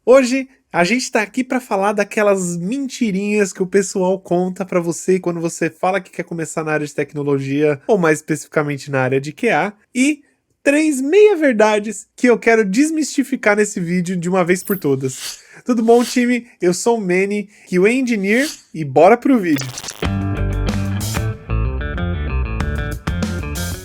Hoje a gente tá aqui para falar daquelas mentirinhas que o pessoal conta para você quando você fala que quer começar na área de tecnologia, ou mais especificamente na área de QA, e três meia-verdades que eu quero desmistificar nesse vídeo de uma vez por todas. Tudo bom, time? Eu sou o Manny, QA Engineer, e bora pro vídeo.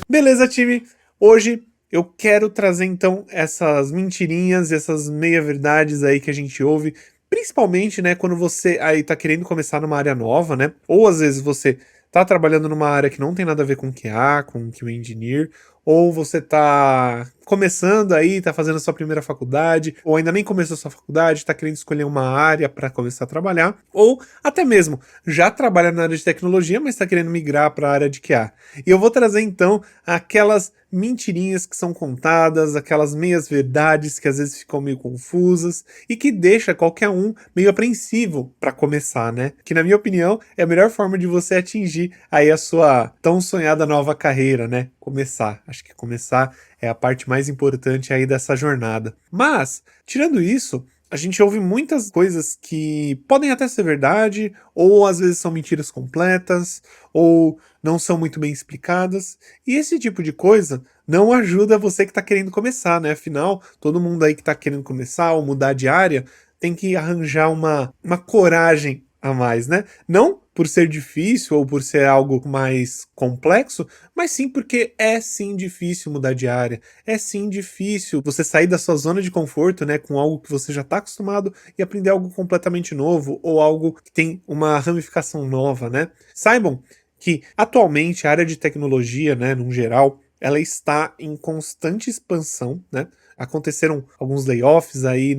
Beleza, time? Hoje eu quero trazer então essas mentirinhas, essas meia-verdades aí que a gente ouve, principalmente, né, quando você aí tá querendo começar numa área nova, né? Ou às vezes você tá trabalhando numa área que não tem nada a ver com QA, com QA Engineer, ou você tá começando aí, tá fazendo a sua primeira faculdade, ou ainda nem começou a sua faculdade, tá querendo escolher uma área para começar a trabalhar, ou até mesmo já trabalha na área de tecnologia, mas tá querendo migrar para a área de QA. E eu vou trazer então aquelas mentirinhas que são contadas, aquelas meias verdades que às vezes ficam meio confusas e que deixa qualquer um meio apreensivo para começar, né? Que na minha opinião é a melhor forma de você atingir aí a sua tão sonhada nova carreira, né? Começar. Acho que começar é a parte mais importante aí dessa jornada. Mas, tirando isso, a gente ouve muitas coisas que podem até ser verdade, ou às vezes são mentiras completas, ou não são muito bem explicadas, e esse tipo de coisa não ajuda você que está querendo começar, né? Afinal, todo mundo aí que está querendo começar ou mudar de área tem que arranjar uma coragem a mais, né? Não por ser difícil ou por ser algo mais complexo, mas sim porque é sim difícil mudar de área, é sim difícil você sair da sua zona de conforto, né, com algo que você já está acostumado e aprender algo completamente novo ou algo que tem uma ramificação nova, né? Saibam que atualmente a área de tecnologia, né, no geral, ela está em constante expansão, né? Aconteceram alguns layoffs aí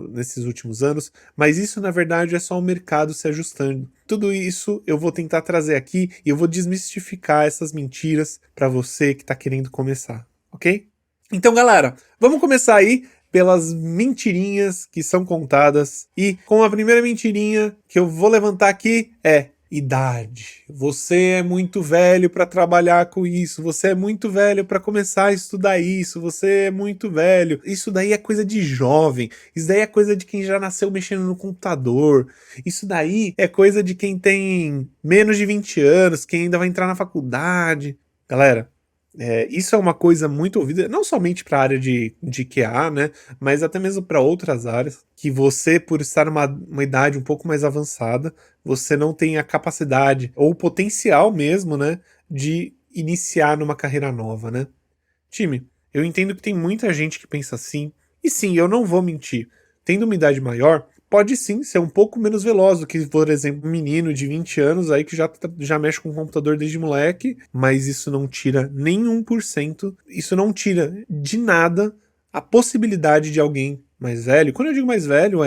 nesses últimos anos, mas isso na verdade é só o mercado se ajustando. Tudo isso eu vou tentar trazer aqui e eu vou desmistificar essas mentiras para você que está querendo começar, ok? Então, galera, vamos começar aí pelas mentirinhas que são contadas. E com a primeira mentirinha que eu vou levantar aqui é idade. Você é muito velho para trabalhar com isso, você é muito velho para começar a estudar isso, você é muito velho. Isso daí é coisa de jovem, isso daí é coisa de quem já nasceu mexendo no computador, isso daí é coisa de quem tem menos de 20 anos, quem ainda vai entrar na faculdade. Galera, isso é uma coisa muito ouvida, não somente para a área de QA, né, mas até mesmo para outras áreas, que você, por estar numa idade um pouco mais avançada, você não tem a capacidade, ou o potencial mesmo, né, de iniciar numa carreira nova, né. Time, eu entendo que tem muita gente que pensa assim, e sim, eu não vou mentir, tendo uma idade maior, pode sim ser um pouco menos veloz do que, por exemplo, um menino de 20 anos aí que já mexe com o computador desde moleque, mas isso não tira nem 1%, isso não tira de nada a possibilidade de alguém mais velho, quando eu digo mais velho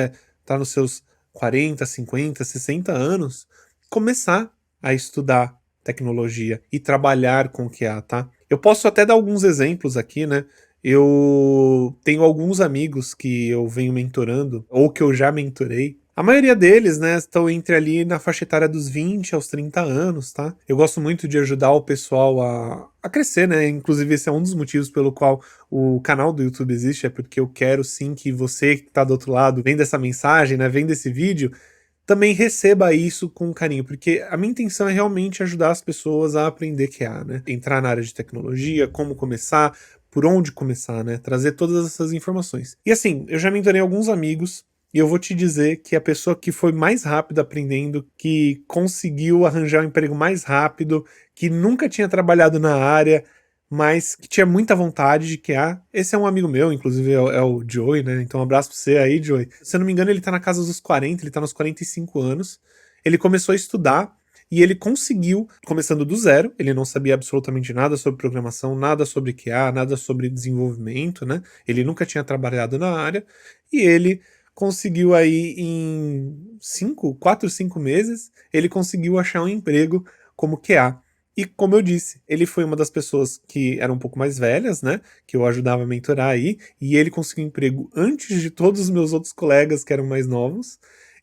tá nos seus 40, 50, 60 anos, começar a estudar tecnologia e trabalhar com o que há, tá? Eu posso até dar alguns exemplos aqui, né? Eu tenho alguns amigos que eu venho mentorando, ou que eu já mentorei. A maioria deles, né, estão entre ali na faixa etária dos 20 aos 30 anos, tá? Eu gosto muito de ajudar o pessoal a crescer, né? Inclusive, esse é um dos motivos pelo qual o canal do YouTube existe, é porque eu quero sim que você que tá do outro lado, vendo essa mensagem, né, vendo esse vídeo, também receba isso com carinho, porque a minha intenção é realmente ajudar as pessoas a aprender QA, né? Entrar na área de tecnologia, como começar, por onde começar, né? Trazer todas essas informações. E assim, eu já mentorei alguns amigos e eu vou te dizer que a pessoa que foi mais rápida aprendendo, que conseguiu arranjar um emprego mais rápido, que nunca tinha trabalhado na área, mas que tinha muita vontade de QA. Esse é um amigo meu, inclusive é o Joey, né? Então um abraço pra você aí, Joey. Se eu não me engano, ele tá na casa dos 40, ele tá nos 45 anos. Ele começou a estudar e ele conseguiu, começando do zero, ele não sabia absolutamente nada sobre programação, nada sobre QA, nada sobre desenvolvimento, né? Ele nunca tinha trabalhado na área e ele conseguiu aí em 4, 5 meses, ele conseguiu achar um emprego como QA. E como eu disse, ele foi uma das pessoas que eram um pouco mais velhas, né? Que eu ajudava a mentorar aí, e ele conseguiu um emprego antes de todos os meus outros colegas que eram mais novos.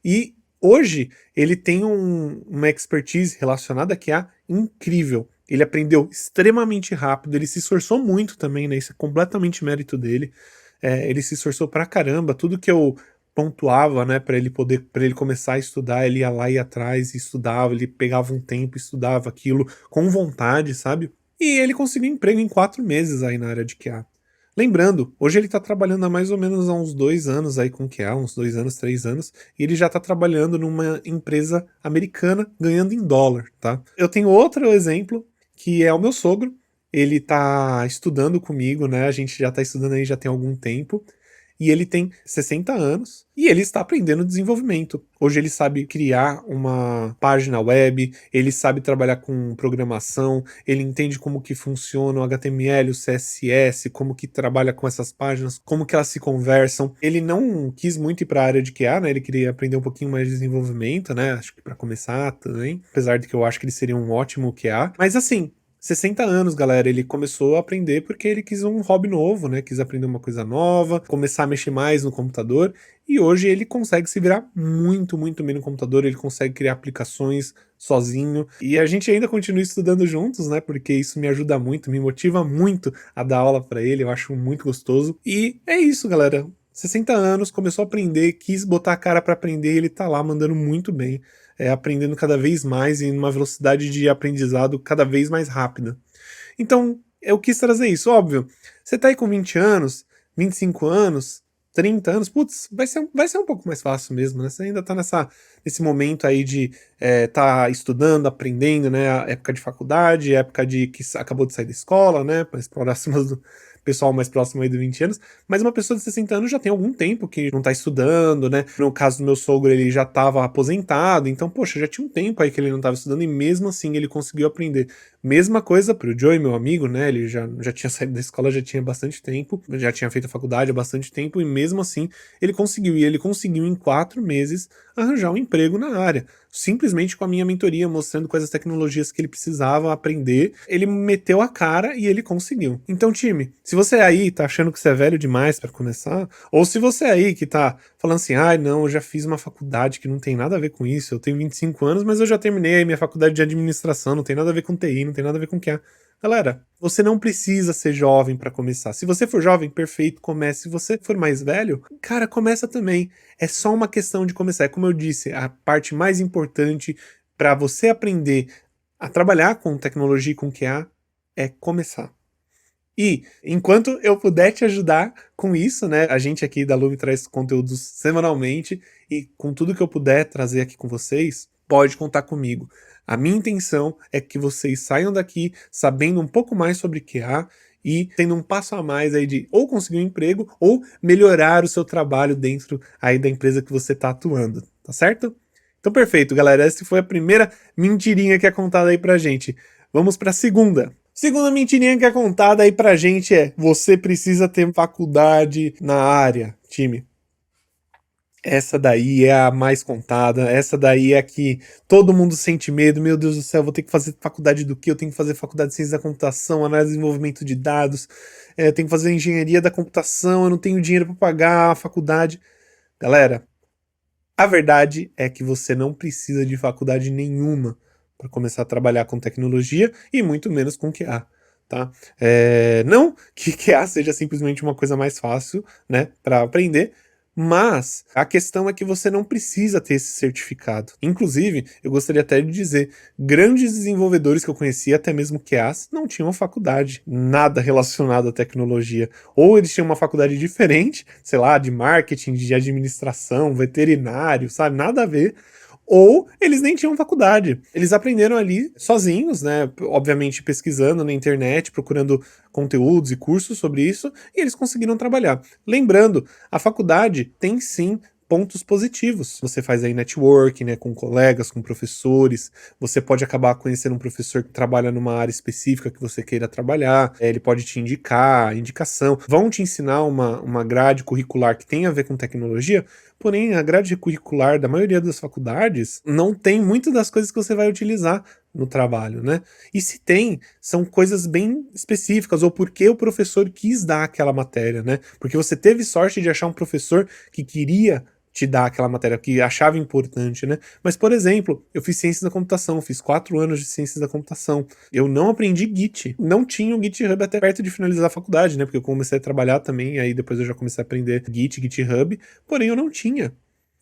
E hoje ele tem uma expertise relacionada a QA incrível. Ele aprendeu extremamente rápido, ele se esforçou muito também, né? Isso é completamente mérito dele. Ele se esforçou pra caramba. Tudo que eu pontuava, né, para ele começar a estudar, ele ia lá e atrás e estudava, ele pegava um tempo, estudava aquilo com vontade, sabe? E ele conseguiu emprego em 4 meses aí na área de QA. Lembrando, hoje ele tá trabalhando há mais ou menos há uns 2 anos aí com QA, uns 2 anos, 3 anos, e ele já tá trabalhando numa empresa americana ganhando em dólar, tá? Eu tenho outro exemplo, que é o meu sogro. Ele tá estudando comigo, né? A gente já tá estudando aí já tem algum tempo. E ele tem 60 anos e ele está aprendendo desenvolvimento. Hoje ele sabe criar uma página web, ele sabe trabalhar com programação, ele entende como que funciona o HTML, o CSS, como que trabalha com essas páginas, como que elas se conversam. Ele não quis muito ir para a área de QA, né? Ele queria aprender um pouquinho mais de desenvolvimento, né? Acho que para começar também, apesar de que eu acho que ele seria um ótimo QA. Mas assim, 60 anos, galera, ele começou a aprender porque ele quis um hobby novo, né? Quis aprender uma coisa nova, começar a mexer mais no computador, e hoje ele consegue se virar muito, muito bem no computador, ele consegue criar aplicações sozinho, e a gente ainda continua estudando juntos, né? Porque isso me ajuda muito, me motiva muito a dar aula para ele, eu acho muito gostoso. E é isso, galera. 60 anos, começou a aprender, quis botar a cara para aprender, e ele tá lá mandando muito bem, aprendendo cada vez mais e numa velocidade de aprendizado cada vez mais rápida. Então, eu quis trazer isso, óbvio. Você tá aí com 20 anos, 25 anos, 30 anos, putz, vai ser um pouco mais fácil mesmo, né? Você ainda tá nesse momento aí de tá estudando, aprendendo, né? A época de faculdade, época de que acabou de sair da escola, né? Mais próximas do pessoal mais próximo aí de 20 anos, mas uma pessoa de 60 anos já tem algum tempo que não tá estudando, né? No caso do meu sogro, ele já tava aposentado, então, poxa, já tinha um tempo aí que ele não tava estudando e mesmo assim ele conseguiu aprender. Mesma coisa pro Joey, meu amigo, né? Ele já tinha saído da escola, já tinha bastante tempo, já tinha feito a faculdade há bastante tempo, e mesmo assim ele conseguiu. E ele conseguiu em 4 meses arranjar um emprego na área. Simplesmente com a minha mentoria, mostrando quais as tecnologias que ele precisava aprender. Ele meteu a cara e ele conseguiu. Então, time, se você aí tá achando que você é velho demais para começar, ou se você aí que tá falando assim, ai não, eu já fiz uma faculdade que não tem nada a ver com isso, eu tenho 25 anos, mas eu já terminei a minha faculdade de administração, não tem nada a ver com TI, não tem nada a ver com QA. Galera, você não precisa ser jovem para começar. Se você for jovem, perfeito, comece. Se você for mais velho, cara, começa também. É só uma questão de começar. É como eu disse, a parte mais importante para você aprender a trabalhar com tecnologia e com QA é começar. E, enquanto eu puder te ajudar com isso, né? A gente aqui da Lume traz conteúdos semanalmente e com tudo que eu puder trazer aqui com vocês, pode contar comigo. A minha intenção é que vocês saiam daqui sabendo um pouco mais sobre QA e tendo um passo a mais aí de ou conseguir um emprego ou melhorar o seu trabalho dentro aí da empresa que você está atuando, tá certo? Então, perfeito, galera. Essa foi a primeira mentirinha que é contada aí pra gente. Vamos pra segunda. Segunda mentirinha que é contada aí pra gente é: você precisa ter faculdade na área, time. Essa daí é a mais contada, essa daí é a que todo mundo sente medo. Meu Deus do céu, vou ter que fazer faculdade do quê? Eu tenho que fazer faculdade de ciência da computação, análise e desenvolvimento de dados, eu tenho que fazer engenharia da computação, eu não tenho dinheiro para pagar a faculdade. Galera, a verdade é que você não precisa de faculdade nenhuma para começar a trabalhar com tecnologia e muito menos com QA, tá? Não que QA seja simplesmente uma coisa mais fácil, né, para aprender, mas a questão é que você não precisa ter esse certificado. Inclusive, eu gostaria até de dizer, grandes desenvolvedores que eu conheci, até mesmo QAs, não tinham faculdade, nada relacionado à tecnologia. Ou eles tinham uma faculdade diferente, sei lá, de marketing, de administração, veterinário, sabe? Nada a ver. Ou eles nem tinham faculdade. Eles aprenderam ali sozinhos, né? Obviamente pesquisando na internet, procurando conteúdos e cursos sobre isso, e eles conseguiram trabalhar. Lembrando, a faculdade tem sim pontos positivos. Você faz aí networking, né, com colegas, com professores, você pode acabar conhecendo um professor que trabalha numa área específica que você queira trabalhar, ele pode te indicar, indicação, vão te ensinar uma grade curricular que tem a ver com tecnologia, porém a grade curricular da maioria das faculdades não tem muitas das coisas que você vai utilizar no trabalho, né? E se tem, são coisas bem específicas, ou porque o professor quis dar aquela matéria, né? Porque você teve sorte de achar um professor que queria te dar aquela matéria que achava importante, né? Mas, por exemplo, eu fiz ciências da computação, fiz 4 anos de ciências da computação. Eu não aprendi Git, não tinha o GitHub até perto de finalizar a faculdade, né? Porque eu comecei a trabalhar também, aí depois eu já comecei a aprender Git, GitHub, porém eu não tinha.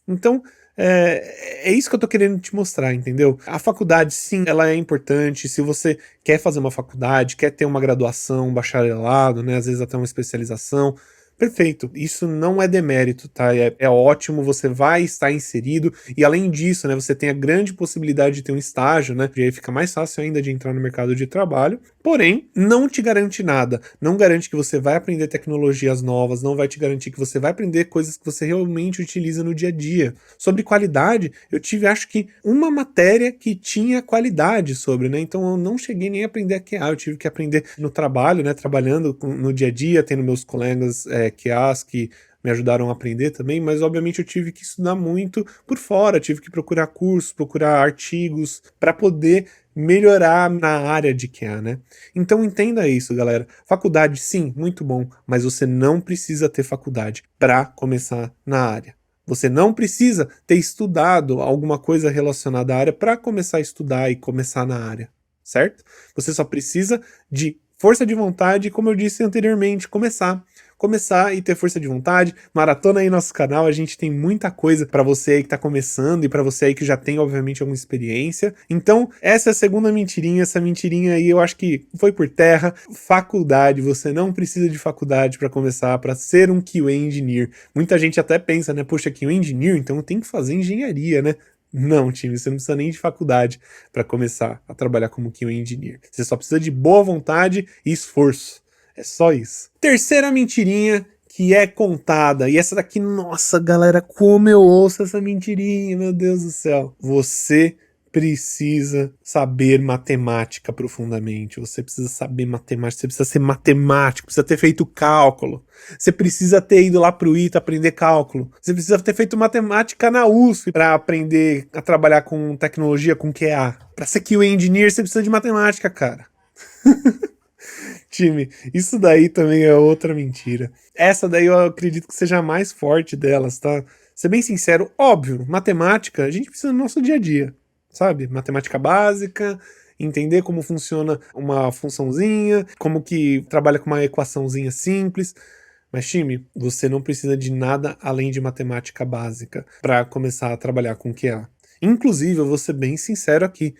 Então, é isso que eu tô querendo te mostrar, entendeu? A faculdade, sim, ela é importante. Se você quer fazer uma faculdade, quer ter uma graduação, um bacharelado, né? Às vezes até uma especialização, perfeito. Isso não é demérito, tá? É ótimo, você vai estar inserido. E além disso, né? Você tem a grande possibilidade de ter um estágio, né? E aí fica mais fácil ainda de entrar no mercado de trabalho. Porém, não te garante nada. Não garante que você vai aprender tecnologias novas, não vai te garantir que você vai aprender coisas que você realmente utiliza no dia a dia. Sobre qualidade, eu tive, acho que, uma matéria que tinha qualidade sobre, né? Então eu não cheguei nem a aprender a QA, eu tive que aprender no trabalho, né? Trabalhando no dia a dia, tendo meus colegas QAs que me ajudaram a aprender também, mas obviamente eu tive que estudar muito por fora, tive que procurar cursos, procurar artigos para poder melhorar na área de QA, né? Então entenda isso, galera. Faculdade, sim, muito bom, mas você não precisa ter faculdade para começar na área. Você não precisa ter estudado alguma coisa relacionada à área para começar a estudar e começar na área, certo? Você só precisa de força de vontade, como eu disse anteriormente, começar e ter força de vontade. Maratona aí nosso canal, a gente tem muita coisa para você aí que tá começando e para você aí que já tem obviamente alguma experiência. Então, essa é a segunda mentirinha, essa mentirinha aí eu acho que foi por terra. Faculdade, você não precisa de faculdade para começar, para ser um QA engineer. Muita gente até pensa, né, poxa, QA engineer, então eu tenho que fazer engenharia, né? Não, time, você não precisa nem de faculdade para começar a trabalhar como QA engineer. Você só precisa de boa vontade e esforço. É só isso. Terceira mentirinha que é contada. E essa daqui, nossa, galera, como eu ouço essa mentirinha, meu Deus do céu. Você precisa saber matemática profundamente. Você precisa saber matemática, você precisa ser matemático, precisa ter feito cálculo. Você precisa ter ido lá pro ITA aprender cálculo. Você precisa ter feito matemática na USP para aprender a trabalhar com tecnologia, com QA. Para ser QA engineer, você precisa de matemática, cara. Time, isso daí também é outra mentira. Essa daí eu acredito que seja a mais forte delas, tá? Ser bem sincero, óbvio, matemática a gente precisa no nosso dia a dia, sabe? Matemática básica, entender como funciona uma funçãozinha, como que trabalha com uma equaçãozinha simples. Mas, time, você não precisa de nada além de matemática básica para começar a trabalhar com QA. Inclusive, eu vou ser bem sincero aqui,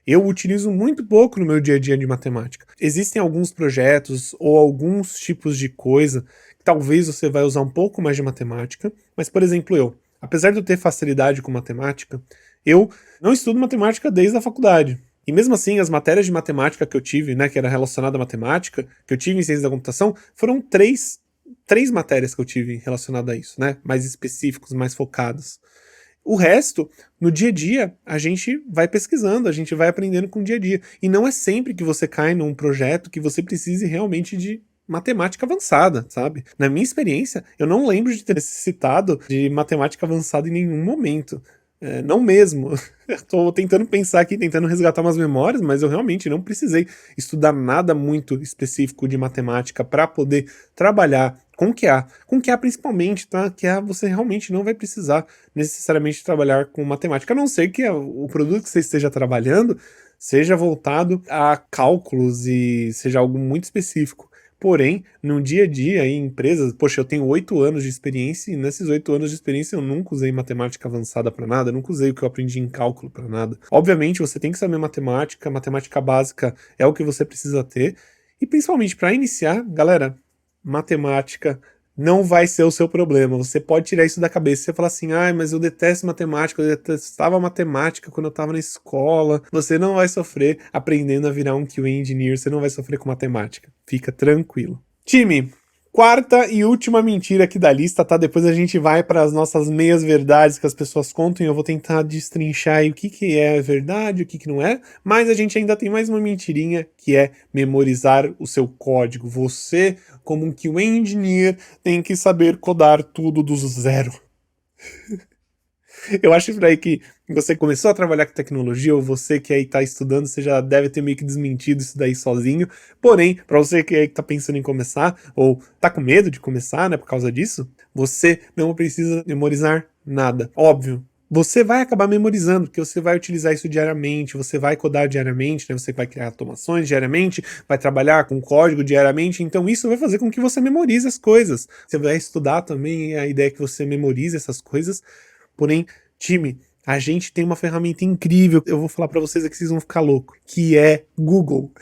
eu utilizo muito pouco no meu dia a dia de matemática. Existem alguns projetos ou alguns tipos de coisa que talvez você vai usar um pouco mais de matemática, mas, por exemplo, apesar de eu ter facilidade com matemática, eu não estudo matemática desde a faculdade. E mesmo assim, as matérias de matemática que eu tive, né, que era relacionada à matemática, que eu tive em ciência da computação, foram três matérias que eu tive relacionadas a isso, né, mais específicos, mais focados. O resto, no dia a dia, a gente vai pesquisando, a gente vai aprendendo com o dia a dia. E não é sempre que você cai num projeto que você precise realmente de matemática avançada, sabe? Na minha experiência, eu não lembro de ter necessitado de matemática avançada em nenhum momento. Não mesmo. Estou tentando pensar aqui, tentando resgatar umas memórias, mas eu realmente não precisei estudar nada muito específico de matemática para poder trabalhar com QA. Com QA principalmente, tá? QA você realmente não vai precisar necessariamente trabalhar com matemática, a não ser que o produto que você esteja trabalhando seja voltado a cálculos e seja algo muito específico. Porém, no dia a dia, em empresas, poxa, eu tenho 8 anos de experiência e nesses 8 anos de experiência eu nunca usei matemática avançada para nada, nunca usei o que eu aprendi em cálculo para nada. Obviamente, você tem que saber matemática, matemática básica é o que você precisa ter. E principalmente para iniciar, galera, matemática não vai ser o seu problema. Você pode tirar isso da cabeça. Você fala assim, ai, mas eu detesto matemática, eu detestava matemática quando eu estava na escola. Você não vai sofrer aprendendo a virar um QA engineer, você não vai sofrer com matemática. Fica tranquilo. Time, quarta e última mentira aqui da lista, tá? Depois a gente vai para as nossas meias verdades que as pessoas contam e eu vou tentar destrinchar aí o que é verdade, o que não é. Mas a gente ainda tem mais uma mentirinha que é memorizar o seu código. Você, como um QA engineer, tem que saber codar tudo do zero. Eu acho por aí que você começou a trabalhar com tecnologia, ou você que aí tá estudando, você já deve ter meio que desmentido isso daí sozinho. Porém, para você que aí tá pensando em começar, ou tá com medo de começar, né, por causa disso, você não precisa memorizar nada. Óbvio, você vai acabar memorizando, porque você vai utilizar isso diariamente, você vai codar diariamente, né? Você vai criar automações diariamente, vai trabalhar com código diariamente, então isso vai fazer com que você memorize as coisas. Você vai estudar também, a ideia é que você memorize essas coisas. Porém, time, a gente tem uma ferramenta incrível, eu vou falar para vocês aqui, vocês vão ficar loucos, que é Google.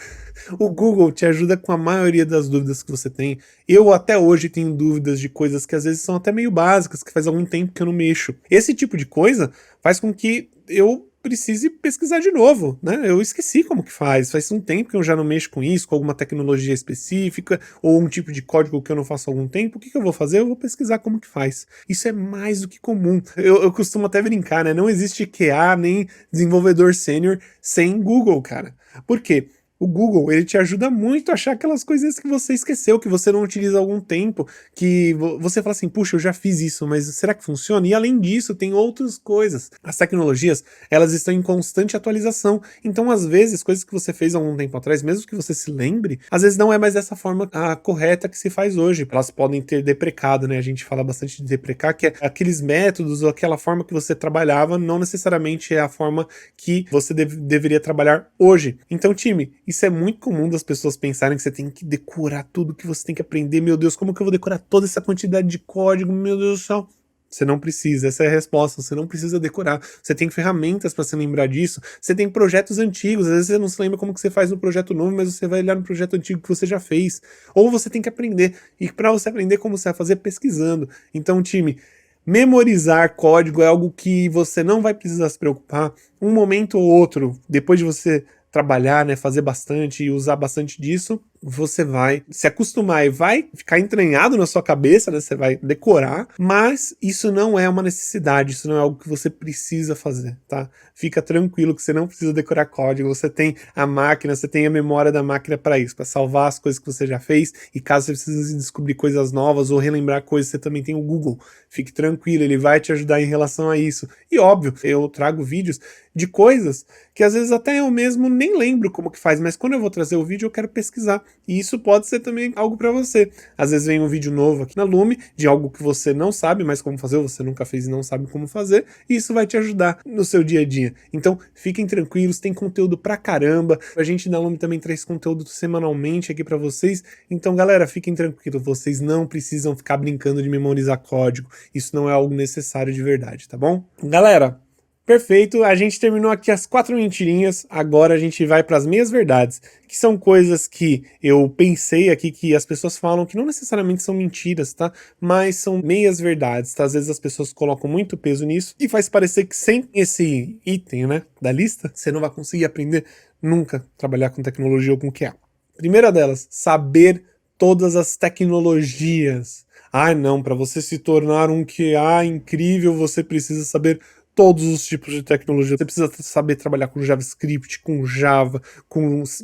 O Google te ajuda com a maioria das dúvidas que você tem. Eu até hoje tenho dúvidas de coisas que às vezes são até meio básicas, que faz algum tempo que eu não mexo. Esse tipo de coisa faz com que eu precise pesquisar de novo, né? Eu esqueci como que faz um tempo que eu já não mexo com isso, com alguma tecnologia específica, ou um tipo de código que eu não faço há algum tempo. O que eu vou fazer? Eu vou pesquisar como que faz. Isso é mais do que comum. Eu costumo até brincar, né? Não existe QA nem desenvolvedor sênior sem Google, cara. Por quê? O Google, ele te ajuda muito a achar aquelas coisinhas que você esqueceu, que você não utiliza há algum tempo, que você fala assim, puxa, eu já fiz isso, mas será que funciona? E além disso, tem outras coisas. As tecnologias, elas estão em constante atualização, então às vezes, coisas que você fez há algum tempo atrás, mesmo que você se lembre, às vezes não é mais dessa forma correta que se faz hoje. Elas podem ter deprecado, né? A gente fala bastante de deprecar, que é aqueles métodos ou aquela forma que você trabalhava, não necessariamente é a forma que você deveria trabalhar hoje. Então, time, isso é muito comum das pessoas pensarem que você tem que decorar tudo que você tem que aprender. Meu Deus, como que eu vou decorar toda essa quantidade de código? Meu Deus do céu. Você não precisa, essa é a resposta, você não precisa decorar. Você tem ferramentas para se lembrar disso, você tem projetos antigos, às vezes você não se lembra como que você faz no projeto novo, mas você vai olhar no projeto antigo que você já fez. Ou você tem que aprender, e para você aprender como você vai fazer, pesquisando. Então, time, memorizar código é algo que você não vai precisar se preocupar. Um momento ou outro, depois de você trabalhar, né, fazer bastante e usar bastante disso, você vai se acostumar e vai ficar entranhado na sua cabeça, né, você vai decorar, mas isso não é uma necessidade, isso não é algo que você precisa fazer, tá? Fica tranquilo que você não precisa decorar código, você tem a máquina, você tem a memória da máquina para isso, para salvar as coisas que você já fez, e caso você precise descobrir coisas novas ou relembrar coisas, você também tem o Google. Fique tranquilo, ele vai te ajudar em relação a isso. E óbvio, eu trago vídeos de coisas que às vezes até eu mesmo nem lembro como que faz, mas quando eu vou trazer o vídeo eu quero pesquisar. E isso pode ser também algo para você. Às vezes vem um vídeo novo aqui na Lume de algo que você não sabe mais como fazer, ou você nunca fez e não sabe como fazer, e isso vai te ajudar no seu dia a dia. Então, fiquem tranquilos, tem conteúdo pra caramba. A gente na Lume também traz conteúdo semanalmente aqui para vocês. Então, galera, fiquem tranquilos, vocês não precisam ficar brincando de memorizar código. Isso não é algo necessário de verdade, tá bom? Galera, perfeito, a gente terminou aqui as 4 mentirinhas, agora a gente vai para as meias verdades, que são coisas que eu pensei aqui que as pessoas falam que não necessariamente são mentiras, tá? Mas são meias verdades, tá? Às vezes as pessoas colocam muito peso nisso e faz parecer que sem esse item, né, da lista, você não vai conseguir aprender nunca trabalhar com tecnologia ou com QA. Primeira delas, saber todas as tecnologias. Ah, não, para você se tornar um QA incrível, você precisa saber todos os tipos de tecnologia. Você precisa saber trabalhar com JavaScript, com Java,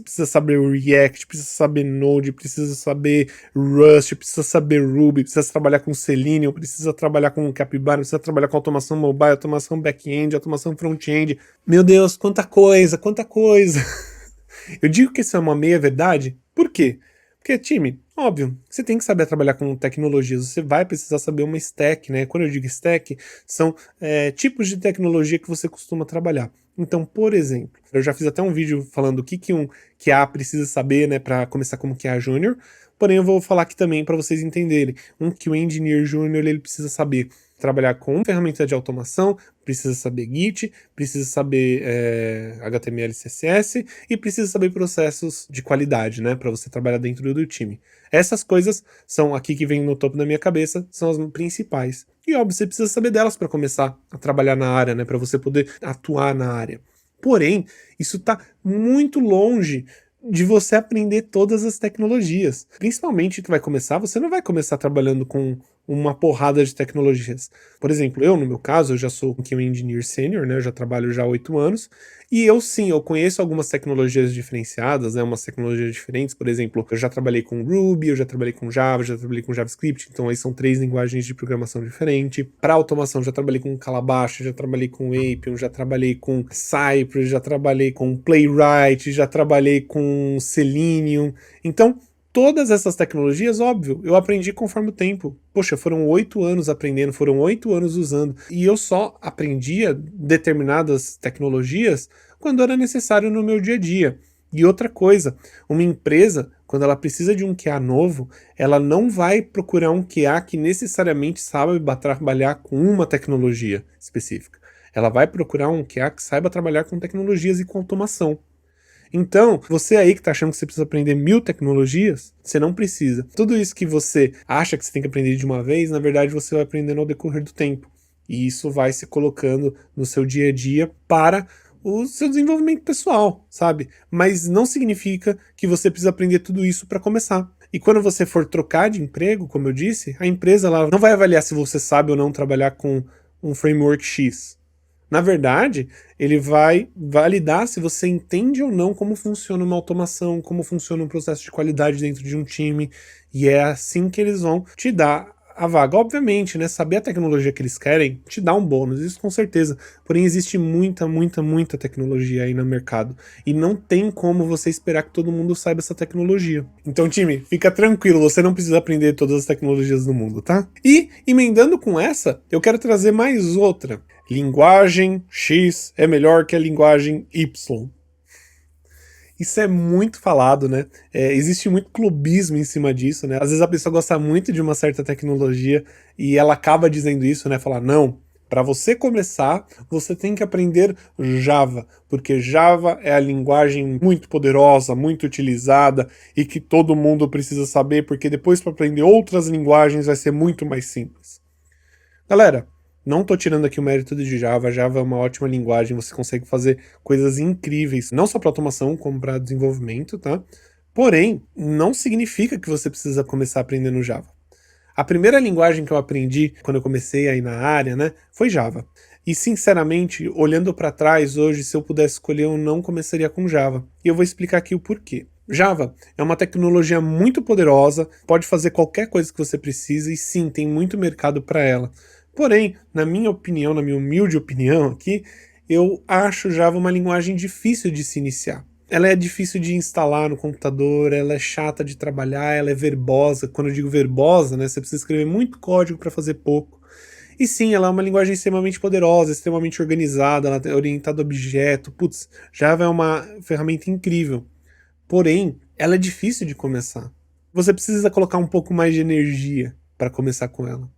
precisa saber React, precisa saber Node, precisa saber Rust, precisa saber Ruby, precisa trabalhar com Selenium, precisa trabalhar com Capybara, precisa trabalhar com automação mobile, automação back-end, automação front-end. Meu Deus, quanta coisa, quanta coisa. Eu digo que isso é uma meia-verdade, por quê? Porque, time, óbvio, você tem que saber trabalhar com tecnologias, você vai precisar saber uma stack, né? Quando eu digo stack, são tipos de tecnologia que você costuma trabalhar. Então, por exemplo, eu já fiz até um vídeo falando o que um QA precisa saber, né, para começar como QA Júnior, porém eu vou falar aqui também para vocês entenderem. Um QA Engineer Júnior, ele precisa saber trabalhar com ferramenta de automação, precisa saber Git, precisa saber HTML, CSS e precisa saber processos de qualidade, né, para você trabalhar dentro do time. Essas coisas são aqui que vem no topo da minha cabeça, são as principais. E óbvio, você precisa saber delas para começar a trabalhar na área, né, para você poder atuar na área. Porém, isso está muito longe de você aprender todas as tecnologias. Principalmente que vai começar, você não vai começar trabalhando com uma porrada de tecnologias. Por exemplo, eu, no meu caso, eu já sou um QA Engineer Senior, né? Eu já trabalho já há 8 anos, e eu sim, eu conheço algumas tecnologias diferenciadas, né? Umas tecnologias diferentes, por exemplo, eu já trabalhei com Ruby, eu já trabalhei com Java, já trabalhei com JavaScript, então aí são 3 linguagens de programação diferentes. Para automação, já trabalhei com Calabash, já trabalhei com Appium, já trabalhei com Cypress, já trabalhei com Playwright, já trabalhei com Selenium. Então, todas essas tecnologias, óbvio, eu aprendi conforme o tempo. Poxa, foram 8 anos aprendendo, foram 8 anos usando. E eu só aprendia determinadas tecnologias quando era necessário no meu dia a dia. E outra coisa, uma empresa, quando ela precisa de um QA novo, ela não vai procurar um QA que necessariamente saiba trabalhar com uma tecnologia específica. Ela vai procurar um QA que saiba trabalhar com tecnologias e com automação. Então, você aí que tá achando que você precisa aprender 1000 tecnologias, você não precisa. Tudo isso que você acha que você tem que aprender de uma vez, na verdade você vai aprendendo ao decorrer do tempo. E isso vai se colocando no seu dia a dia para o seu desenvolvimento pessoal, sabe? Mas não significa que você precisa aprender tudo isso para começar. E quando você for trocar de emprego, como eu disse, a empresa ela não vai avaliar se você sabe ou não trabalhar com um framework X. Na verdade, ele vai validar se você entende ou não como funciona uma automação, como funciona um processo de qualidade dentro de um time, e é assim que eles vão te dar a vaga. Obviamente, né, saber a tecnologia que eles querem te dá um bônus, isso com certeza. Porém, existe muita tecnologia aí no mercado, e não tem como você esperar que todo mundo saiba essa tecnologia. Então, time, fica tranquilo, você não precisa aprender todas as tecnologias do mundo, tá? E, emendando com essa, eu quero trazer mais outra. Linguagem X é melhor que a linguagem Y. Isso é muito falado, né? Existe muito clubismo em cima disso, né? Às vezes a pessoa gosta muito de uma certa tecnologia e ela acaba dizendo isso, né? Falar, não, para você começar, você tem que aprender Java, porque Java é a linguagem muito poderosa, muito utilizada e que todo mundo precisa saber, porque depois para aprender outras linguagens vai ser muito mais simples. Galera, não tô tirando aqui o mérito de Java. Java é uma ótima linguagem, você consegue fazer coisas incríveis, não só para automação, como para desenvolvimento, tá? Porém, não significa que você precisa começar aprendendo Java. A primeira linguagem que eu aprendi quando eu comecei aí na área, né, foi Java. E sinceramente, olhando para trás hoje, se eu pudesse escolher, eu não começaria com Java. E eu vou explicar aqui o porquê. Java é uma tecnologia muito poderosa, pode fazer qualquer coisa que você precisa e sim, tem muito mercado para ela. Porém, na minha opinião, na minha humilde opinião aqui, eu acho Java uma linguagem difícil de se iniciar. Ela é difícil de instalar no computador, ela é chata de trabalhar, ela é verbosa. Quando eu digo verbosa, né, você precisa escrever muito código para fazer pouco. E sim, ela é uma linguagem extremamente poderosa, extremamente organizada, ela é orientada a objeto. Putz, Java é uma ferramenta incrível. Porém, ela é difícil de começar. Você precisa colocar um pouco mais de energia para começar com ela.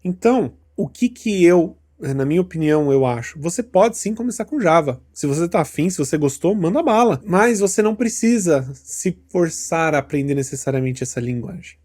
Então, o que eu, na minha opinião, eu acho? Você pode sim começar com Java. Se você tá afim, se você gostou, manda bala. Mas você não precisa se forçar a aprender necessariamente essa linguagem.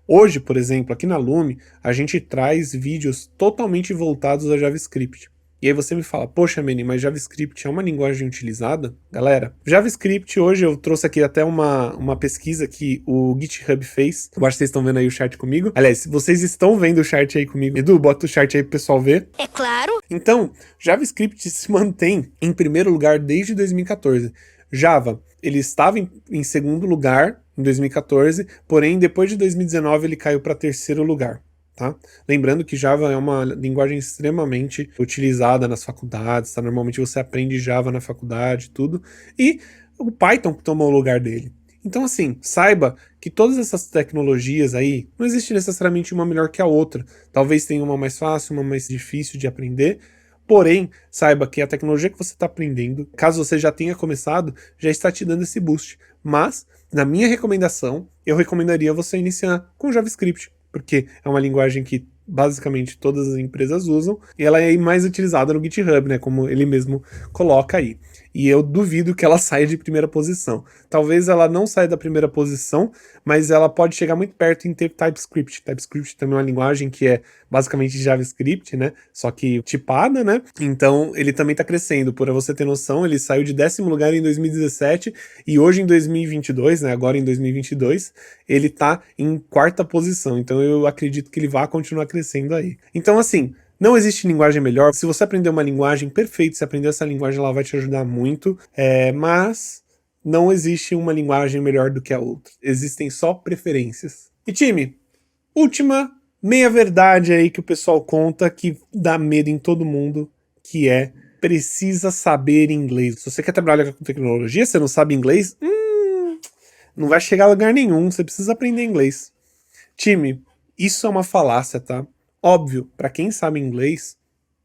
Hoje, por exemplo, aqui na Lume, a gente traz vídeos totalmente voltados a JavaScript. E aí você me fala, poxa, Meni, mas JavaScript é uma linguagem utilizada? Galera, JavaScript hoje eu trouxe aqui até uma pesquisa que o GitHub fez. Eu acho que vocês estão vendo aí o chat comigo. Aliás, se vocês estão vendo o chat aí comigo, Edu, bota o chat aí pro pessoal ver. É claro. Então, JavaScript se mantém em primeiro lugar desde 2014. Java, ele estava em segundo lugar em 2014, porém depois de 2019 ele caiu para terceiro lugar. Tá? Lembrando que Java é uma linguagem extremamente utilizada nas faculdades, tá? Normalmente você aprende Java na faculdade, tudo, e o Python que tomou o lugar dele. Então assim, saiba que todas essas tecnologias aí, não existe necessariamente uma melhor que a outra. Talvez tenha uma mais fácil, uma mais difícil de aprender, porém, saiba que a tecnologia que você está aprendendo, caso você já tenha começado, já está te dando esse boost. Mas, na minha recomendação, eu recomendaria você iniciar com JavaScript, porque é uma linguagem que basicamente todas as empresas usam, e ela é mais utilizada no GitHub, né, como ele mesmo coloca aí. E eu duvido que ela saia de primeira posição. Talvez ela não saia da primeira posição, mas ela pode chegar muito perto em ter TypeScript. TypeScript também é uma linguagem que é basicamente JavaScript, né, só que tipada, né, então ele também tá crescendo. Por você ter noção, ele saiu de 10º lugar em 2017 e hoje em 2022, né, agora em 2022, ele tá em 4ª posição. Então eu acredito que ele vai continuar crescendo aí. Então assim, não existe linguagem melhor. Se você aprender uma linguagem, perfeito. Se aprender essa linguagem, ela vai te ajudar muito. Mas não existe uma linguagem melhor do que a outra. Existem só preferências. E time, última meia-verdade aí que o pessoal conta que dá medo em todo mundo, que é precisa saber inglês. Se você quer trabalhar com tecnologia, você não sabe inglês, não vai chegar a lugar nenhum. Você precisa aprender inglês. Time, isso é uma falácia, tá? Óbvio, para quem sabe inglês,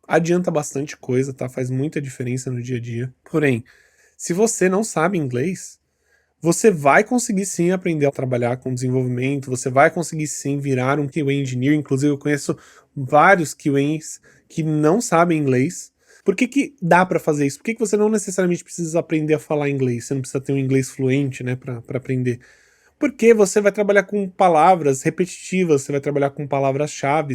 adianta bastante coisa, tá? Faz muita diferença no dia a dia. Porém, se você não sabe inglês, você vai conseguir sim aprender a trabalhar com desenvolvimento, você vai conseguir sim virar um QA engineer. Inclusive, eu conheço vários QAs que não sabem inglês. Por que dá para fazer isso? Por que você não necessariamente precisa aprender a falar inglês? Você não precisa ter um inglês fluente, né, para aprender. Porque você vai trabalhar com palavras repetitivas, você vai trabalhar com palavras-chave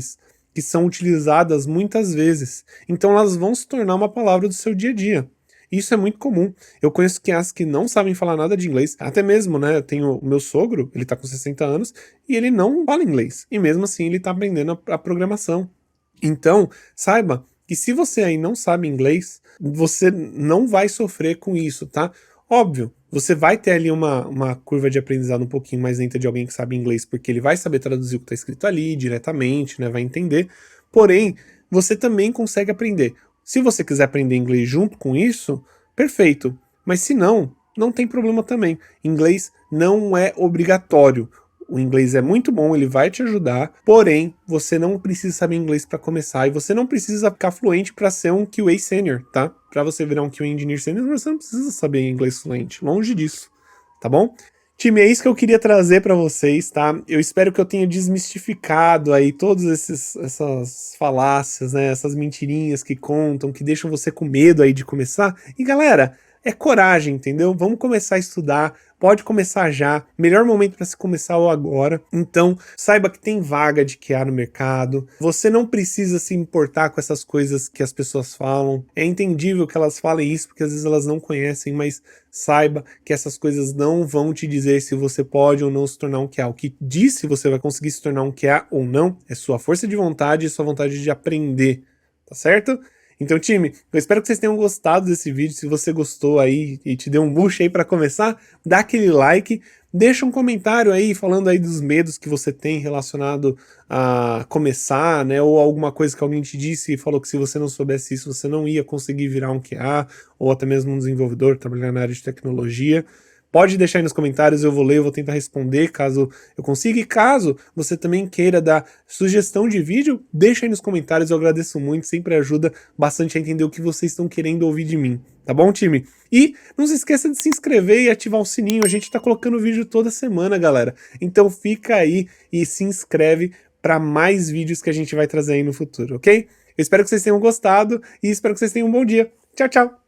que são utilizadas muitas vezes. Então elas vão se tornar uma palavra do seu dia a dia. Isso é muito comum. Eu conheço QAs que não sabem falar nada de inglês, até mesmo, né? Eu tenho o meu sogro, ele tá com 60 anos, e ele não fala inglês. E mesmo assim ele tá aprendendo a programação. Então, saiba que se você aí não sabe inglês, você não vai sofrer com isso, tá? Óbvio, você vai ter ali uma curva de aprendizado um pouquinho mais lenta de alguém que sabe inglês, porque ele vai saber traduzir o que está escrito ali diretamente, né? Vai entender. Porém, você também consegue aprender. Se você quiser aprender inglês junto com isso, perfeito. Mas se não, não tem problema também. Inglês não é obrigatório. O inglês é muito bom, ele vai te ajudar, porém, você não precisa saber inglês para começar e você não precisa ficar fluente para ser um QA senior, tá? Para você virar um QA engineer senior, você não precisa saber inglês fluente, longe disso, tá bom? Time, é isso que eu queria trazer para vocês, tá? Eu espero que eu tenha desmistificado aí todas essas falácias, né? Essas mentirinhas que contam, que deixam você com medo aí de começar. E galera, é coragem, entendeu? Vamos começar a estudar, pode começar já. Melhor momento para se começar é o agora. Então, saiba que tem vaga de QA no mercado. Você não precisa se importar com essas coisas que as pessoas falam. É entendível que elas falem isso, porque às vezes elas não conhecem, mas saiba que essas coisas não vão te dizer se você pode ou não se tornar um QA. O que diz se você vai conseguir se tornar um QA ou não é sua força de vontade e sua vontade de aprender, tá certo? Então, time, eu espero que vocês tenham gostado desse vídeo. Se você gostou aí e te deu um push aí para começar, dá aquele like, deixa um comentário aí falando aí dos medos que você tem relacionado a começar, né, ou alguma coisa que alguém te disse e falou que se você não soubesse isso, você não ia conseguir virar um QA, ou até mesmo um desenvolvedor, trabalhar na área de tecnologia. Pode deixar aí nos comentários, eu vou ler, eu vou tentar responder caso eu consiga. E caso você também queira dar sugestão de vídeo, deixa aí nos comentários, eu agradeço muito, sempre ajuda bastante a entender o que vocês estão querendo ouvir de mim. Tá bom, time? E não se esqueça de se inscrever e ativar o sininho, a gente tá colocando vídeo toda semana, galera. Então fica aí e se inscreve para mais vídeos que a gente vai trazer aí no futuro, ok? Eu espero que vocês tenham gostado e espero que vocês tenham um bom dia. Tchau, tchau!